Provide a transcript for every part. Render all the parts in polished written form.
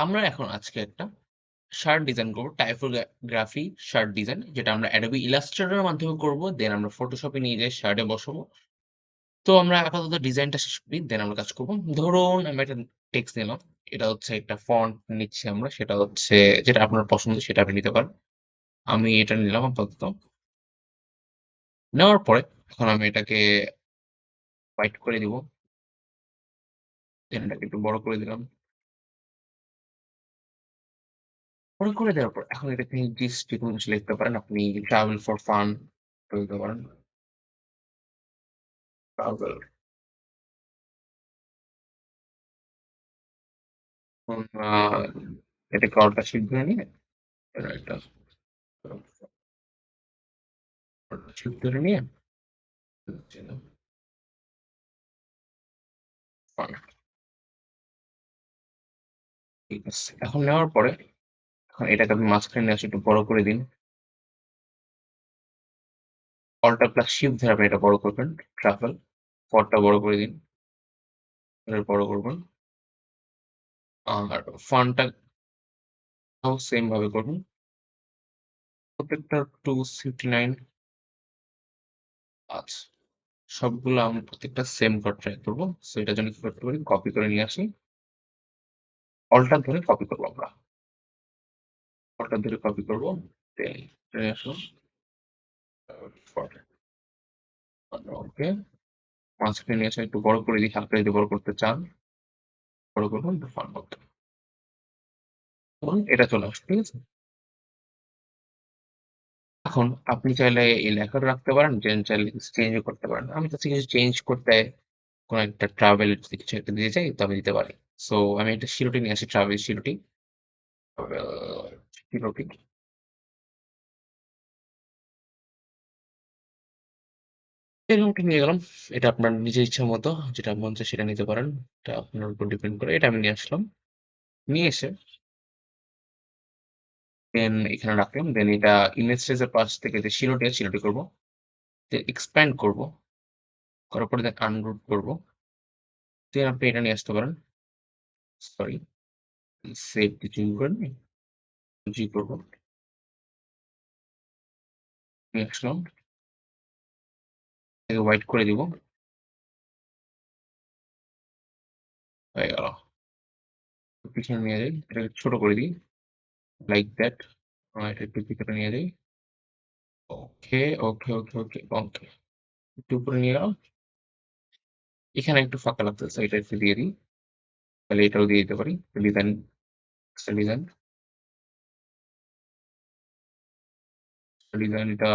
আমরা এখন আজকে একটা শার্ট ডিজাইন করব। টাইপোগ্রাফি শার্ট ডিজাইন যেটা আমরা Adobe Illustrator এর মাধ্যমে করব। দেন আমরা Photoshop এ নিয়ে যেয়ে শার্টে বসাবো। তো আমরা আপাতত ডিজাইনটা শেষ করি। দেন আমরা কাজ করব। ধরুন আমরা একটা টেক্সট নিলাম। এটা হচ্ছে একটা ফন্ট নিচ্ছি আমরা। সেটা হচ্ছে যেটা আপনার পছন্দ সেটা আপনি নিতে পারেন। আমি এটা নিলাম আপাতত। নেওয়ার পরে এখন আমি এটাকে হোয়াইট করে দিব। দেন এটাকে একটু বড় করে দিলাম। বড় করে দেওয়ার পর এখন এটাকে যেকোনো কিছু লিখতে পারেন। আপনি ট্রাভেল ফর ফান লিখতে পারেন। ট্রাভেল এখন এটাকে অল্টার শিফট ধরে নিয়ে এটা অল্টার শিফট ধরে নিয়ে ফান ঠিক আছে। এখন নেওয়ার পরে এখন এটাকে আপনি মাঝখানে নিয়ে আসে একটু বড় করে দিন। অল্টার প্লাস শিফট ধরে আপনি এটা বড় করবেন। ট্রাভেল ফরটা বড় করে দিন। এটা বড় করবেন। আর ফান্টটাও সেম ভাবে করবেন। প্রত্যেকটা 259 আচ্ছা। সবগুলো আমরা প্রত্যেকটা সেম করার ট্রাই করব। সো এটার জন্য কি করতে পারি? কপি করে নিয়ে আসি। অল্টার ধরে কপি করব আমরা। অল্টার ধরে কপি করব। দেন চলে আসো। ওকে। মাঝখানে নিয়ে এসে একটু বড় করে দিই। হালকা যদি বড় করতে চান, বড় করব একটু ফান মতো। এবং এটা চলে আসবে। ঠিক আছে? এখন আপনি চাইলে এই লেখাটা রাখতে পারেন, চাইলে চেঞ্জও করতে পারেন। আমি চাচ্ছি কিছু চেঞ্জ করতে কোনো একটা ট্রাভেল যদি কিছু একটা দিতে চাই তো আমি দিতে পারি। সো আমি একটা শিরোটি নিয়ে আসি, ট্রাভেল শিরোটি। শিরোটি এরকমটা নিয়ে গেলাম। এটা আপনার নিজের ইচ্ছা মতো যেটা মন চায় সেটা নিতে পারেন। এটা আপনার উপর ডিপেন্ড করে। এটা আমি নিয়ে আসলাম। নিয়ে এসে দেন এখানে রাখলাম। দেন এটা ইমেজ সাইজের পাশ থেকে যে শিরোটি আছে শিরোটি করব। দেন এক্সপ্যান্ড করব। করার পরে দেন আনগ্রুপ করব। দেন আপনি এটা নিয়ে আসতে পারেন। সরি, সেভ কিছু করেন জি করব। নিয়ে আসলাম। এটাকে হোয়াইট করে দিব। হয়ে গেল। পিছনে নিয়ে যাই। এটাকে ছোট করে দিই। Like that. এটা একটু পিছনে নিয়ে যাই। ওকে, ওকে, ওকে, ওকে, ওকে। একটু উপরে নিয়ে গেলাম। এখানে একটু ফাঁকা লাগতেছে। এটা একটু দিয়ে দিই। তাহলে এটাও দিয়ে দিতে পারি। ডিজাইন ডিজাইন ডিজাইনটা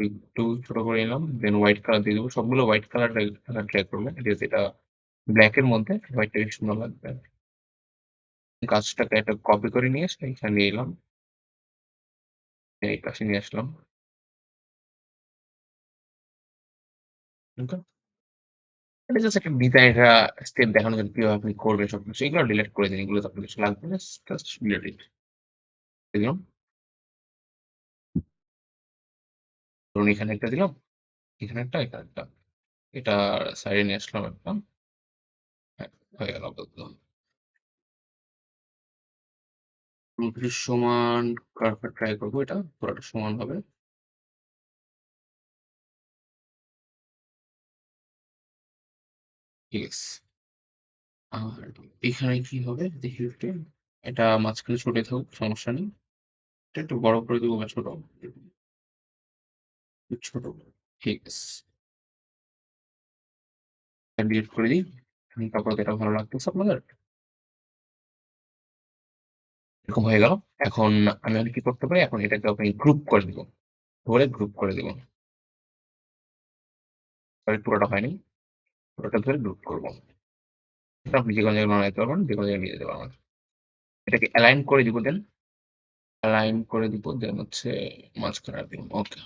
একটু ছোট করে নিলাম। দেন হোয়াইট কালার দিয়ে দেবো। সবগুলো হোয়াইট কালার ট্রাই করবো। এটা ব্ল্যাক এর মধ্যে হোয়াইটটা বেশ সুন্দর লাগবে। গাছটাকে একটা কপি করে নিয়ে এসে এখানে নিয়ে এলাম। এই পাশে নিয়ে আসলাম। ওকে? এটা জাস্ট একটা ডিজাইন, একটা স্টেপ দেখানোর জন্য কিভাবে আপনি করবেন সবকিছু। এগুলো ডিলিট করে দিন। এগুলো তো আপনার কিছু লাগবে না। জাস্ট ডিলিট ইট। দিলাম। ধরুন এখানে একটা দিলাম। এখানে একটা, এখানে একটা। এটা সাইডে নিয়ে আসলাম একটা। হ্যাঁ, হয়ে গেল আপাতত। পুরোপুরি সমান করার ট্রাই করবো এটা। পুরোটা সমান হবে। ঠিক আছে। আর এখানে কি হবে দেখি একটু। এটা মাঝখানে ছোট থাকুক, সমস্যা নেই। এটা একটু বড় করে দেবো বা ছোট? একটু ছোট। ঠিক আছে। ডিলিট করে দিই। তারপর এটা ভালো লাগতেছে আপনাদের? এরকম হয়ে গেল। এখন আমি আর কি করতে পারি? এখন এটাকে আপনি গ্রুপ করে দিব। ধরে গ্রুপ করে দিব। সরি, পুরোটা হয়নি। পুরোটা ধরে গ্রুপ করব। এটা আপনি যেকোনো জায়গায় বানাইতে পারবেন, যেকোনো জায়গায় নিয়ে যেতে পারবেন। এটাকে অ্যালাইন করে দিব। দেন অ্যালাইন করে দিব। দেন হচ্ছে মাঝখানে রাখবো। ওকে।